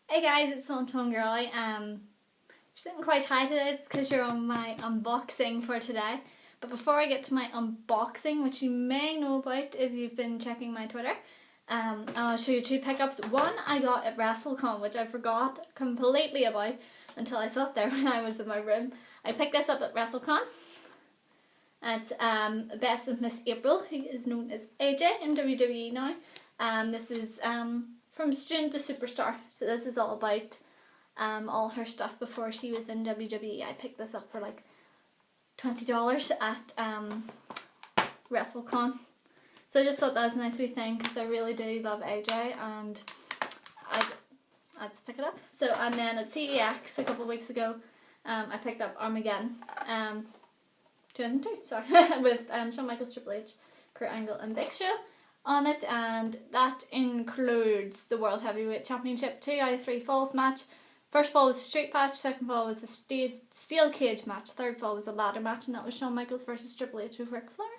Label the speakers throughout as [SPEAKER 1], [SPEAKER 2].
[SPEAKER 1] Hey guys, it's Sometone Girly. You're sitting quite high today. It's because you're on my unboxing for today. But before I get to my unboxing, which you may know about if you've been checking my Twitter, I'll show you two pickups. One I got at WrestleCon, which I forgot completely about until I saw it there when I was in my room. I picked this up at WrestleCon. It's Best of Miss April, who is known as AJ in WWE now. This is from student to superstar. So this is all about all her stuff before she was in WWE. I picked this up for like $20 at WrestleCon. So I just thought that was a nice wee thing because I really do love AJ and I just pick it up. So and then at CEX a couple of weeks ago, I picked up Armageddon 2002, sorry, with Shawn Michaels, Triple H, Kurt Angle and Big Show on it, and that includes the World Heavyweight Championship 2 out of 3 falls match. First fall was a street match, second fall was a steel cage match, third fall was a ladder match, and that was Shawn Michaels versus Triple H with Ric Flair.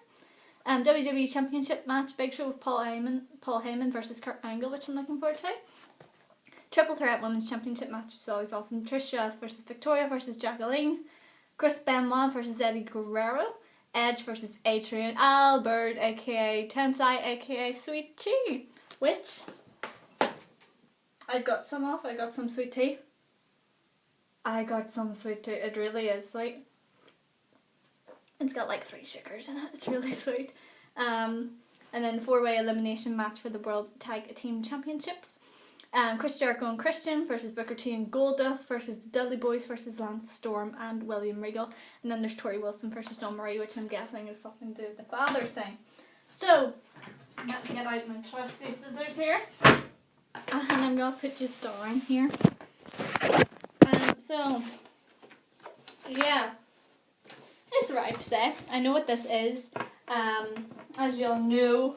[SPEAKER 1] WWE Championship match, Big Show with Paul Heyman versus Kurt Angle, which I'm looking forward to. Triple Threat Women's Championship match was always awesome. Trish Stratus versus Victoria versus Jacqueline. Chris Benoit versus Eddie Guerrero. Edge versus Adrian Albert, aka Tensai, aka Sweet Tea, which I got some of. I got some sweet tea. It really is sweet. It's got like 3 sugars in it. It's really sweet. And then the 4-way elimination match for the World Tag Team Championships. Chris Jericho and Christian versus Booker T and Goldust versus the Dudley Boys versus Lance Storm and William Regal. And then there's Tori Wilson versus Dawn Marie, which I'm guessing is something to do with the father thing. So, let me get out my trusty scissors here. And I'm going to put just down here. So, yeah. It's arrived today. I know what this is. As you all know,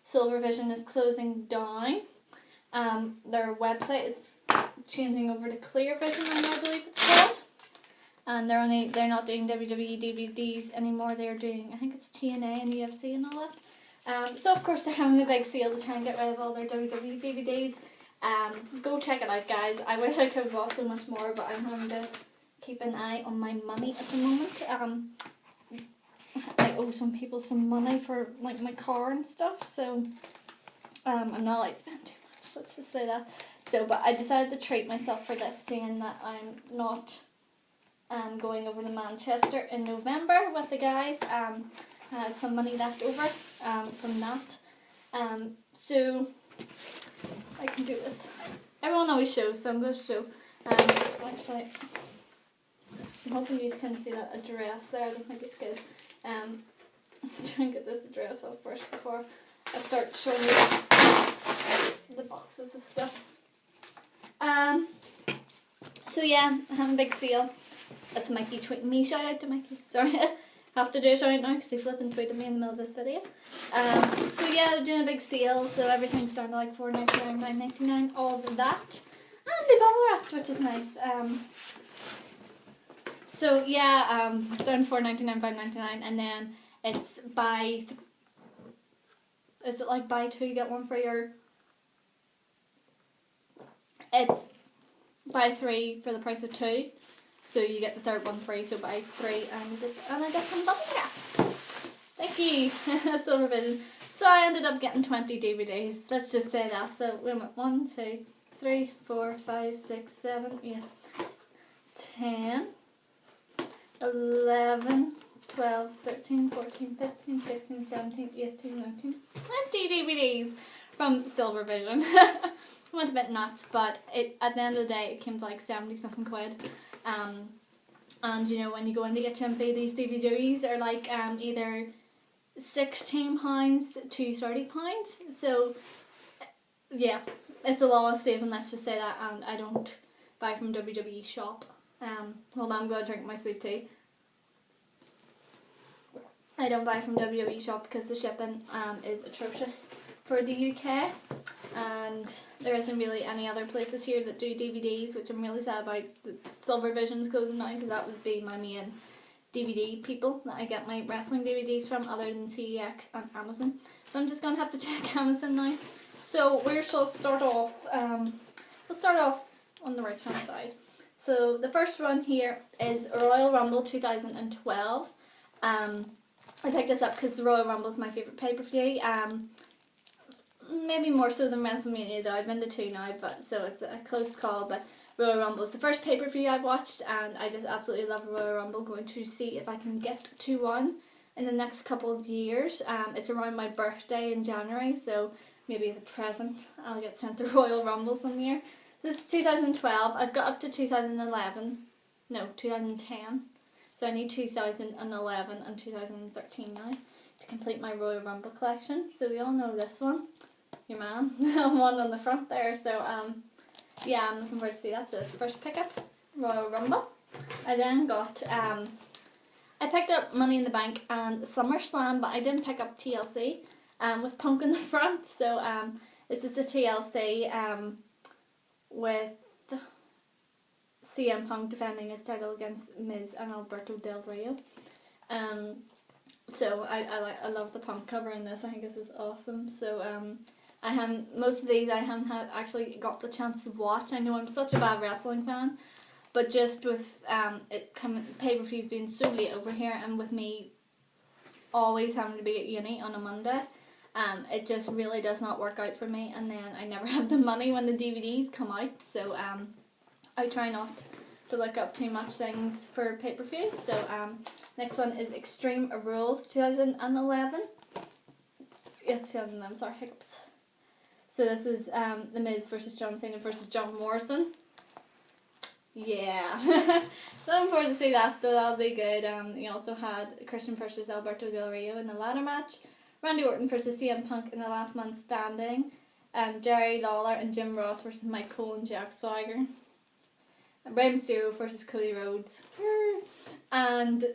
[SPEAKER 1] Silvervision is closing down. Their website is changing over to Clearvision, I believe it's called. And they're not doing WWE DVDs anymore. They're doing, I think it's TNA and UFC and all that. So of course they're having a big sale to try and get rid of all their WWE DVDs. Go check it out, guys. I wish I could have bought so much more, but I'm having to keep an eye on my money at the moment. I owe some people some money for like my car and stuff, so I'm not like spending too much, let's just say that. So, but I decided to treat myself for this, seeing that I'm not going over to Manchester in November with the guys. I had some money left over from that. So I can do this. Everyone always shows, so I'm going to show. Actually, I'm hoping you can see that address there. I don't think it's good. Let's try and get this address off first before I start showing you the boxes of stuff. So yeah, I have a big sale. That's Mikey tweeting me. Shout out to Mikey. Sorry, I have to do a shout out now because he flipping tweeted me in the middle of this video. So yeah, they're doing a big sale, so everything's starting to like $4.99, $9.99, all of that. And they bubble wrapped, which is nice. So yeah, down $4.99, $5.99, and then it's is it like buy 2 get 1 free, or it's buy 3 for the price of 2, so you get the third one free. So buy 3 and I got some bubble wrap. Thank you, Silvervision. So I ended up getting 20 DVDs. Let's just say that. So we went 1, 2, 3, 4, 5, 6, 7, 8, 10. 11, 12, 13, 14, 15, 16, 17, 18, 19, 20 DVDs from Silvervision. I went a bit nuts, but at the end of the day it came to like 70 something quid. And you know, when you go into HMV, these DVDs are like either £16 to £30. So yeah, it's a lot of saving, let's just say that. And I don't buy from WWE shop. Hold on, I'm going to drink my sweet tea. I don't buy from WWE shop because the shipping is atrocious for the UK, and there isn't really any other places here that do DVDs, which I'm really sad about. Silvervision's closing down because that would be my main DVD people that I get my wrestling DVDs from, other than CEX and Amazon. So I'm just going to have to check Amazon now. So we shall start off, we'll start off right hand side. So the first one here is Royal Rumble 2012. I picked this up because the Royal Rumble is my favourite pay-per-view. Maybe more so than WrestleMania though. I've been to 2 now, but so it's a close call. But Royal Rumble is the first pay-per-view I've watched, and I just absolutely love Royal Rumble. Going to see if I can get to one in the next couple of years. It's around my birthday in January, so maybe as a present I'll get sent to Royal Rumble some year. This is 2012. I've got up to 2011. No, 2010. So I need 2011 and 2013 now to complete my Royal Rumble collection. So we all know this one. Your man. One on the front there. So yeah, I'm looking forward to see that. So it's the first pickup, Royal Rumble. I then got I picked up Money in the Bank and SummerSlam, but I didn't pick up TLC with Punk in the front. So this is the TLC with CM Punk defending his title against Miz and Alberto Del Rio. So I love the Punk cover in this. I think this is awesome. So most of these I haven't actually got the chance to watch. I know I'm such a bad wrestling fan, but just with pay-per-views being so late over here, and with me always having to be at uni on a Monday, it just really does not work out for me. And then I never have the money when the DVDs come out. So I try not to look up too much things for pay-per-views. So next one is Extreme Rules 2011. Yes, 2011. Sorry, hiccups. So this is The Miz versus John Cena versus John Morrison. Yeah. Looking forward to see that, though. That'll be good. You also had Christian versus Alberto Del Rio in the ladder match. Randy Orton versus CM Punk in the Last Man Standing. Jerry Lawler and Jim Ross versus Mike Cole and Jack Swagger. Rey Mysterio versus Cody Rhodes. And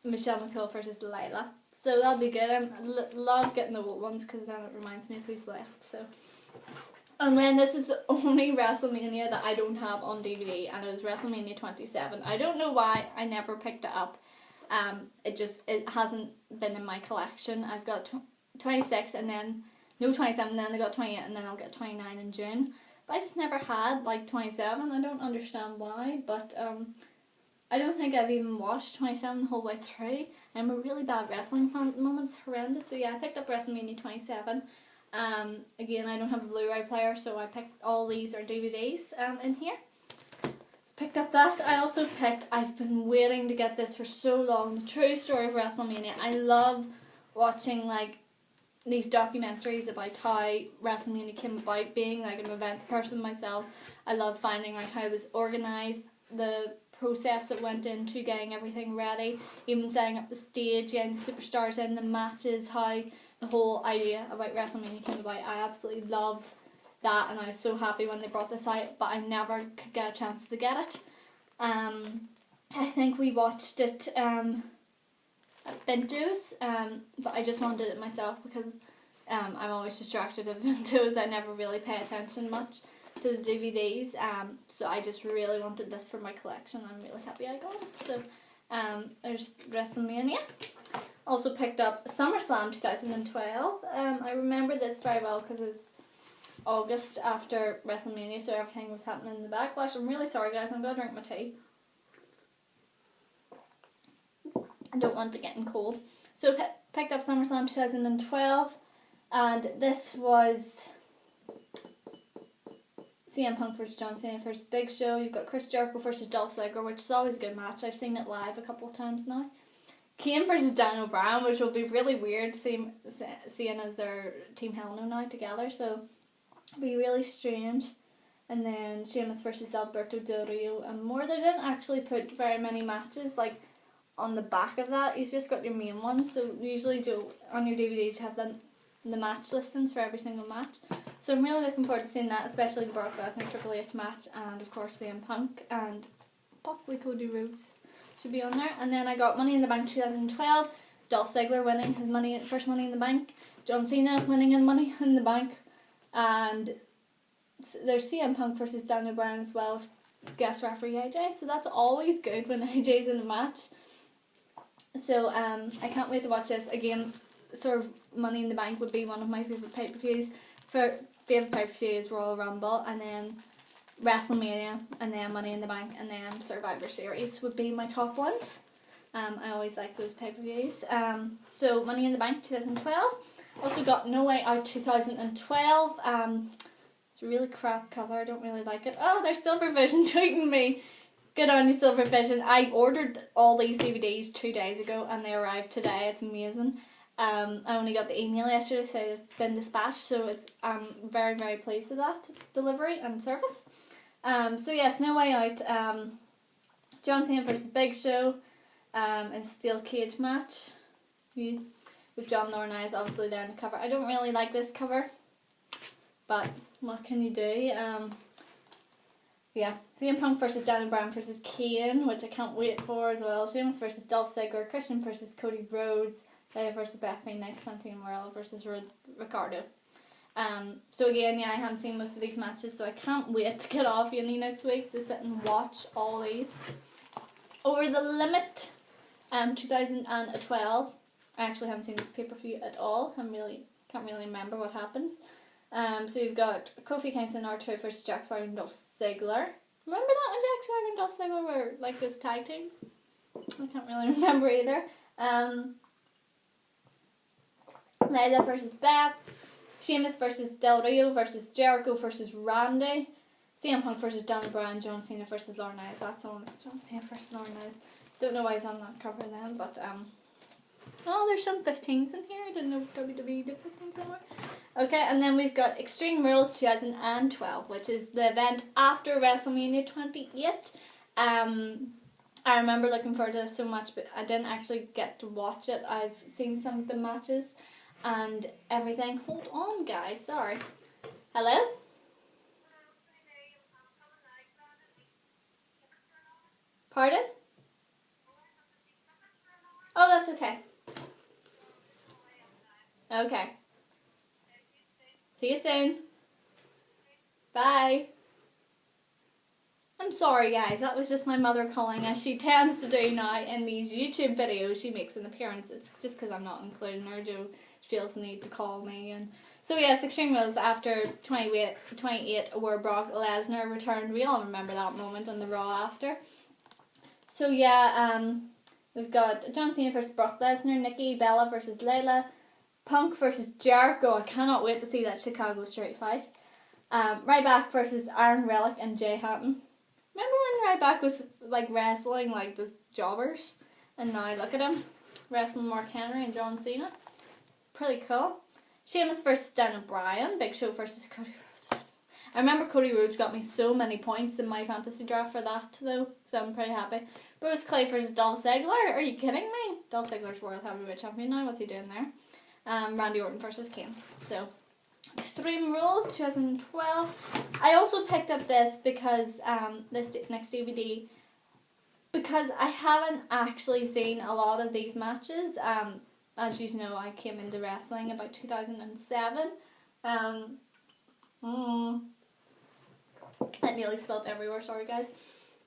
[SPEAKER 1] Michelle McCool versus Layla. So that'll be good. I love getting the old ones because then it reminds me of who's left. So, and then this is the only WrestleMania that I don't have on DVD, and it was WrestleMania 27. I don't know why I never picked it up. It hasn't been in my collection. I've got 26 and then no 27, then I got 28, and then I'll get 29 in June. But I just never had like 27. I don't understand why, but I don't think I've even watched 27 the whole way through. I'm a really bad wrestling fan at the moment. It's horrendous. So yeah, I picked up WrestleMania 27. Again, I don't have a Blu-ray player, so I picked all these are DVDs in here. Picked up that. I also picked, I've been waiting to get this for so long, The True Story of WrestleMania. I love watching like these documentaries about how WrestleMania came about, being like an event person myself. I love finding out how it was organised, the process that went into getting everything ready, even setting up the stage, getting the superstars in, the matches, how the whole idea about WrestleMania came about. I absolutely love that, and I was so happy when they brought this out, but I never could get a chance to get it. I think we watched it at Binto's, but I just wanted it myself because I'm always distracted at Binto's. I never really pay attention much to the DVDs, so I just really wanted this for my collection. I'm really happy I got it. So there's WrestleMania. Also picked up SummerSlam 2012. I remember this very well because it was August after WrestleMania, so everything was happening in the backlash. I'm really sorry guys, I'm going to drink my tea. I don't want it getting cold. So picked up SummerSlam 2012, and this was CM Punk versus John Cena versus Big Show. You've got Chris Jericho versus Dolph Ziggler, which is always a good match. I've seen it live a couple of times now. Kane versus Daniel Bryan, which will be really weird seeing as their Team Hell No now together, so it'll be really strange. And then Sheamus versus Alberto Del Rio and more. They didn't actually put very many matches like on the back of that. You've just got your main ones, so usually on your DVDs you have the match listings for every single match. So I'm really looking forward to seeing that, especially the Brock Lesnar Triple H match, and of course CM Punk and possibly Cody Rhodes should be on there. And then I got Money in the Bank 2012, Dolph Ziggler winning his first Money in the Bank, John Cena winning in Money in the Bank, and there's CM Punk versus Daniel Bryan as well, guest referee AJ, so that's always good when AJ's in a match. So I can't wait to watch this. Again, sort of Money in the Bank would be one of my favourite pay-per-views. Favourite pay-per-view is Royal Rumble, and then WrestleMania, and then Money in the Bank, and then Survivor Series would be my top ones. I always like those pay-per-views. So Money in the Bank 2012. Also got No Way Out 2012. It's a really crap cover. I don't really like it. Oh, there's Silvervision tweeting me. Good on you, Silvervision. I ordered all these DVDs 2 days ago and they arrived today. It's amazing. I only got the email yesterday saying it's been dispatched, so I'm very, very pleased with that delivery and service. So yes, No Way Out. John Cena versus Big Show in a steel cage match. With John Laurinaitis obviously there on the cover. I don't really like this cover, but what can you do? Yeah, CM Punk versus Daniel Bryan versus Kane, which I can't wait for as well. Sheamus versus Dolph Ziggler, Christian versus Cody Rhodes, Leia versus Beth Phoenix, Santino Marella versus Ricardo. So again, yeah, I haven't seen most of these matches, so I can't wait to get off uni next week to sit and watch all these. Over the Limit, 2012. I actually haven't seen this pay-per-view at all. Can't really remember what happens. So you've got Kofi Kingston, R2 versus Jack Swagger and Dolph Ziggler. Remember that when Jack Swagger and Dolph Ziggler were like this tag team? I can't really remember either. Layla versus Beth. Sheamus versus Del Rio versus Jericho versus Randy. CM Punk versus Daniel Bryan. John Cena versus Laurinaitis. That's on John Cena versus Laurinaitis. Don't know why he's on that cover then, but oh, there's some 15s in here. I didn't know if WWE did 15s anymore. Okay, and then we've got Extreme Rules 2012, which is the event after WrestleMania 28. I remember looking forward to this so much, but I didn't actually get to watch it. I've seen some of the matches and everything. Hold on, guys. Sorry. Hello? Pardon? Oh, that's okay. Okay. See you soon. Bye. I'm sorry, guys. That was just my mother calling, as she tends to do now in these YouTube videos. She makes an appearance. It's just because I'm not including her. Joe feels the need to call me. And so yes, Extreme Rules after 28, where Brock Lesnar returned. We all remember that moment on the Raw after. So yeah, we've got John Cena versus Brock Lesnar, Nikki Bella versus Layla, Punk versus Jericho. I cannot wait to see that Chicago street fight. Ryback versus Iron Relic and Jay Hatton. Remember when Ryback was like wrestling like just jobbers? And now look at him, wrestling Mark Henry and John Cena. Pretty cool. Sheamus versus Daniel Bryan. Big Show versus Cody Rhodes. I remember Cody Rhodes got me so many points in my fantasy draft for that though, so I'm pretty happy. Bruce Clay versus Dolph Ziggler. Are you kidding me? Dolph Ziggler's World Heavyweight Champion now. What's he doing there? Randy Orton versus Kane. So, Extreme Rules 2012. I also picked up this because this next DVD, because I haven't actually seen a lot of these matches. As you know, I came into wrestling about 2007. I nearly spelled everywhere, sorry guys.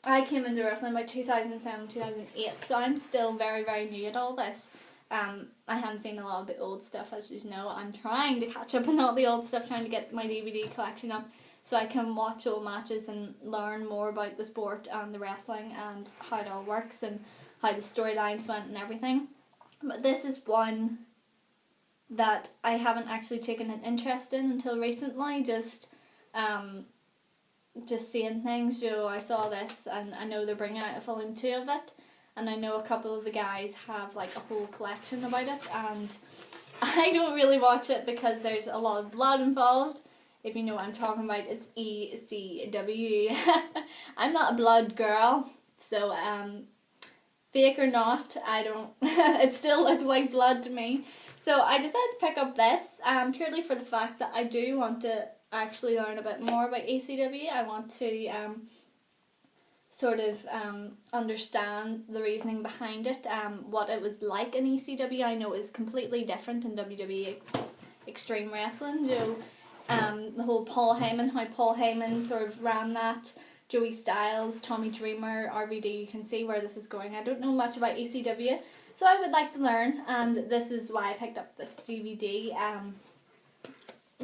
[SPEAKER 1] I came into wrestling by 2007, 2008, so I'm still very, very new at all this. I haven't seen a lot of the old stuff, as you know. I'm trying to catch up on all the old stuff, trying to get my DVD collection up so I can watch old matches and learn more about the sport and the wrestling and how it all works and how the storylines went and everything. But this is one that I haven't actually taken an interest in until recently, just seeing things. I saw this and I know they're bringing out a volume 2 of it, and I know a couple of the guys have like a whole collection about it, and I don't really watch it because there's a lot of blood involved. If you know what I'm talking about, it's ECW. I'm not a blood girl, so fake or not, I don't it still looks like blood to me. So I decided to pick up this purely for the fact that I do want to actually learn a bit more about ECW. I want to sort of understand the reasoning behind it, what it was like in ECW. I know it's completely different in WWE Extreme Wrestling. The whole Paul Heyman, how Paul Heyman sort of ran that, Joey Styles, Tommy Dreamer, RVD, you can see where this is going. I don't know much about ECW, so I would like to learn, and this is why I picked up this DVD,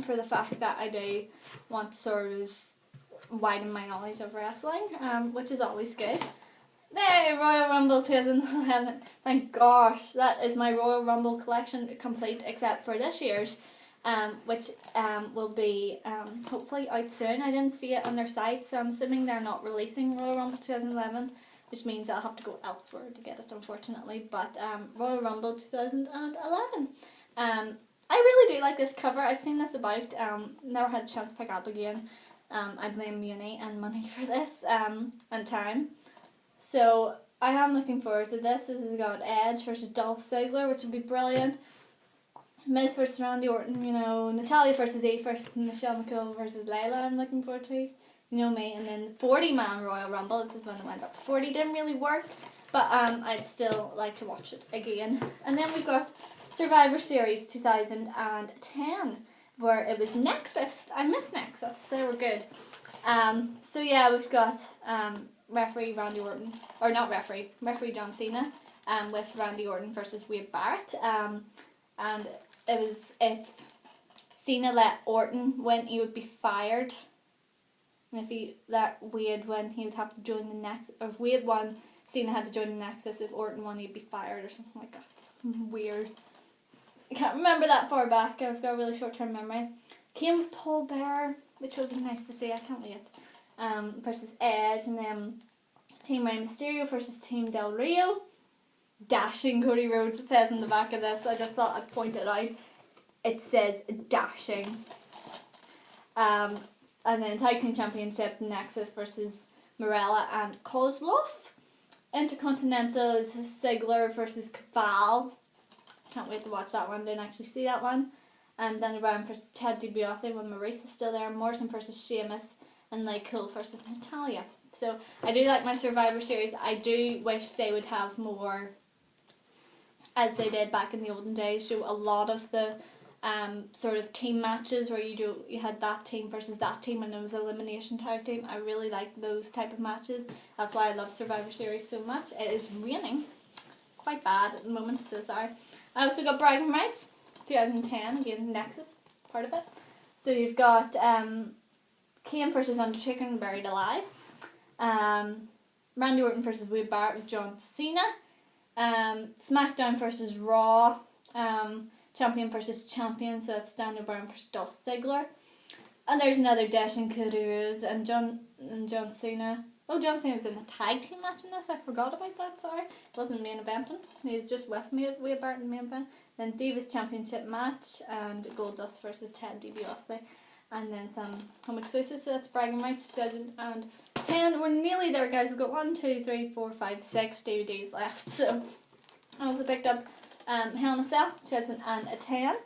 [SPEAKER 1] for the fact that I do want to sort of widen my knowledge of wrestling, which is always good. There, Royal Rumble 2011. Thank gosh, that is my Royal Rumble collection complete, except for this year's, which will be hopefully out soon. I didn't see it on their site, so I'm assuming they're not releasing Royal Rumble 2011, which means I'll have to go elsewhere to get it, unfortunately. But Royal Rumble 2011. I really do like this cover. I've seen this about. Never had a chance to pick up again. I blame uni and money for this, and time. So I am looking forward to this. This has got Edge versus Dolph Ziggler, which would be brilliant. Miz versus Randy Orton, you know, Natalia versus Eve versus Michelle McCool versus Layla, I'm looking forward to. You know me. And then the 40-man Royal Rumble, this is when it went up to 40, didn't really work, but I'd still like to watch it again. And then we've got Survivor Series 2010, where it was Nexus. I miss Nexus, they were good. So yeah, we've got referee Randy Orton, or not referee John Cena, with Randy Orton versus Wade Barrett, and it was if Cena let Orton win, he would be fired, and if he let Wade win, he would have to join the Nexus. If Wade won, Cena had to join the Nexus. If Orton won, he'd be fired or something like that. Something weird. I can't remember that far back. I've got a really short-term memory. Came with Paul Bearer, which would be nice to see. I can't wait. Versus Edge, and then Team Rey Mysterio versus Team Del Rio. Dashing Cody Rhodes, it says in the back of this. I just thought I'd point it out. It says dashing. And then Tag Team Championship, Nexus versus Morella and Kozlov. Intercontinental is Ziggler versus Caval. Can't wait to watch that one. Didn't actually see that one. And then Brown versus Ted DiBiase when Maurice is still there. Morrison versus Sheamus. And Cool versus Natalia. So I do like my Survivor Series. I do wish they would have more, as they did back in the olden days, show a lot of the sort of team matches where you had that team versus that team and it was elimination tag team. I really like those type of matches. That's why I love Survivor Series so much. It is raining quite bad at the moment, so sorry. I also got Bragging Rights 2010, again Nexus, part of it. So you've got Kane versus Undertaker and Buried Alive. Randy Orton versus Wade Barrett with John Cena. SmackDown versus Raw. Champion versus Champion, so that's Daniel Bryan versus Dolph Ziggler. And there's another Dash and Cody Rhodes and John Cena. Oh, John Cena was in a tag team match in this. I forgot about that, sorry. It wasn't main eventing. He was just with me at Wade Barrett in the main event. Then Divas Championship match and Goldust versus Ted DiBiase. And then some home exclusives, so that's Bragging Rights 2010. We're nearly there, guys. We've got 1, 2, 3, 4, 5, 6 DVDs left. So I also picked up Hell in a Cell 2010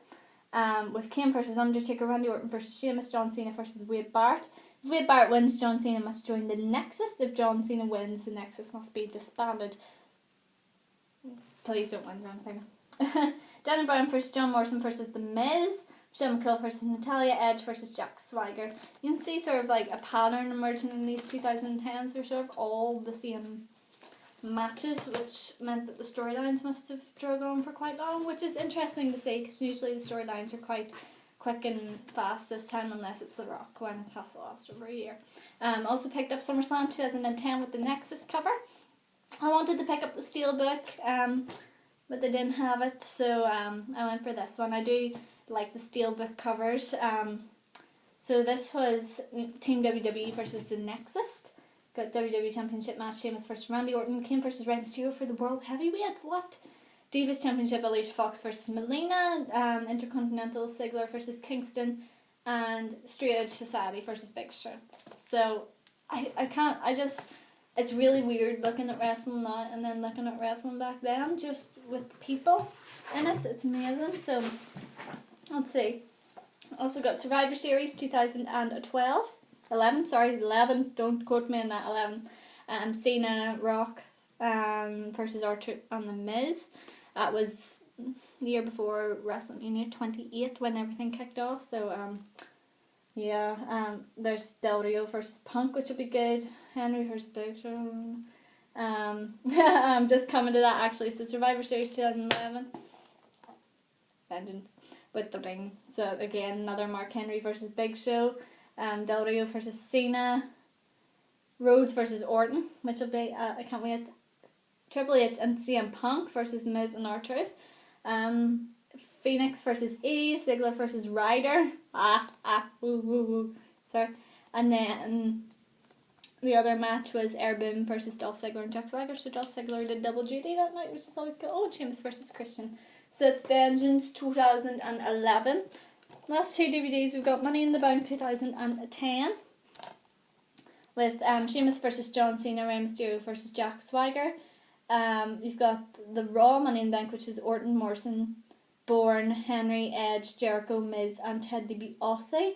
[SPEAKER 1] with Kane versus Undertaker, Randy Orton versus Sheamus, John Cena versus Wade Barrett. If Wade Barrett wins, John Cena must join the Nexus. If John Cena wins, the Nexus must be disbanded. Please don't win, John Cena. Daniel Bryan versus John Morrison versus The Miz. Michelle McCool versus Natalia, Edge versus Jack Swagger. You can see sort of like a pattern emerging in these 2010s. They're sort of all the same matches, which meant that the storylines must have dragged on for quite long, which is interesting to see because usually the storylines are quite quick and fast this time, unless it's The Rock, when it has to last over a year. Also picked up SummerSlam 2010 with the Nexus cover. I wanted to pick up the Steelbook, but they didn't have it, so I went for this one. I do like the Steelbook covers. So this was Team WWE versus the Nexus. Got WWE Championship match, Sheamus versus Randy Orton, Kane versus Rey Mysterio for the World Heavyweight. What? Divas Championship, Alicia Fox versus Melina, Intercontinental, Ziggler versus Kingston, and Straight Edge Society versus Big Show. So it's really weird looking at wrestling now and then looking at wrestling back then, just with people in it. It's amazing. So, let's see. Also got Survivor Series 2012. 11, don't quote me on that, 11. Cena, Rock, versus R-Truth and The Miz. That was the year before WrestleMania 28 when everything kicked off, so there's Del Rio versus Punk, which will be good. Henry versus Big Show. I'm just coming to that actually. So Survivor Series 2011. Vengeance with the ring. So again, another Mark Henry versus Big Show. Del Rio versus Cena. Rhodes versus Orton, which will be, I can't wait. Triple H and CM Punk versus Miz and R-Truth. Phoenix versus Eve. Ziggler versus Ryder. Woo woo woo. Sorry. And then the other match was Airboom versus Dolph Ziggler and Jack Swagger. So Dolph Ziggler did double duty that night, which is always good. Oh, Sheamus versus Christian. So it's Vengeance 2011. Last two DVDs, we've got Money in the Bank 2010. With Sheamus versus John Cena, Rey Mysterio versus Jack Swagger. You've got the Raw Money in the Bank, which is Orton, Morrison, Bourne, Henry, Edge, Jericho, Miz, and Ted DiBiase.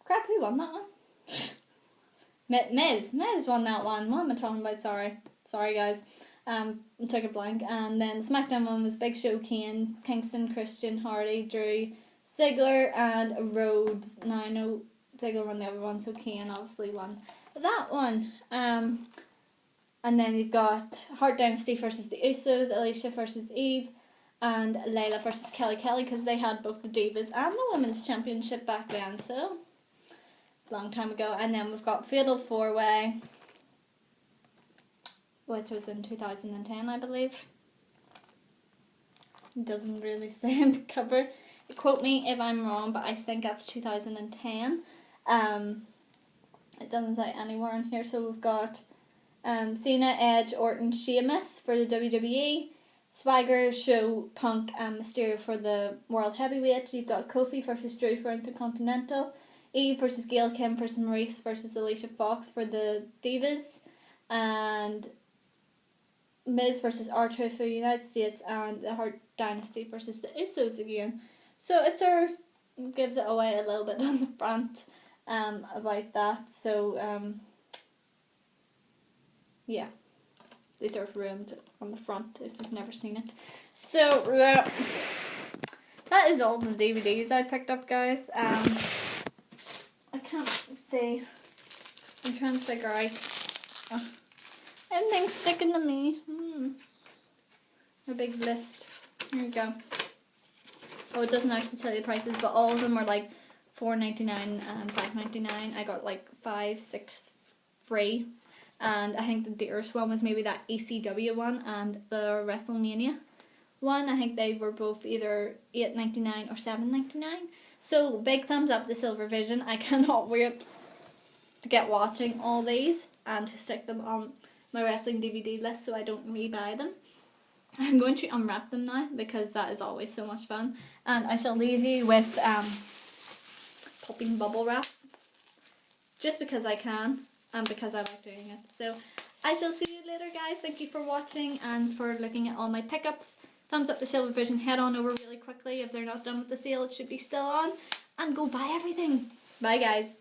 [SPEAKER 1] Crap, who won that one? Miz won that one. What am I talking about? Sorry guys. I took a blank. And then the SmackDown one was Big Show, Kane, Kingston, Christian, Hardy, Drew, Ziggler, and Rhodes. Now I know Ziggler won the other one, so Kane obviously won that one. And then you've got Hart Dynasty versus the Usos, Alicia versus Eve, and Layla versus Kelly because they had both the Divas and the Women's Championship back then, so long time ago. And then we've got Fatal 4-Way, which was in 2010, I believe. It doesn't really say in the cover. Quote me if I'm wrong, but I think that's 2010. It doesn't say anywhere in here. So we've got Cena, Edge, Orton, Sheamus for the WWE, Swagger, Show, Punk, and Mysterio for the World Heavyweight. You've got Kofi versus Drew for Intercontinental, Eve versus Gail Kim versus Maurice versus Alicia Fox for the Divas, and Miz versus R-Truth for the United States, and the Hart Dynasty versus the Usos again. So it sort of gives it away a little bit on the front about that. So yeah, they sort of ruined it on the front if you've never seen it. So that is all the DVDs I picked up, guys. I can't see. I'm trying to figure out. Everything's sticking to me. A big list. Here we go. Oh, it doesn't actually tell you the prices, but all of them were like $4.99 and $5.99. I got like 5, 6 free, and I think the dearest one was maybe that ECW one and the WrestleMania one. I think they were both either $8.99 or $7.99. So big thumbs up to Silvervision. I cannot wait to get watching all these and to stick them on my wrestling DVD list so I don't rebuy them. I'm going to unwrap them now because that is always so much fun. And I shall leave you with popping bubble wrap. Just because I can and because I like doing it. So I shall see you later, guys. Thank you for watching and for looking at all my pickups. Thumbs up to Silvervision. Head on over really quickly. If they're not done with the sale, it should be still on. And go buy everything. Bye, guys.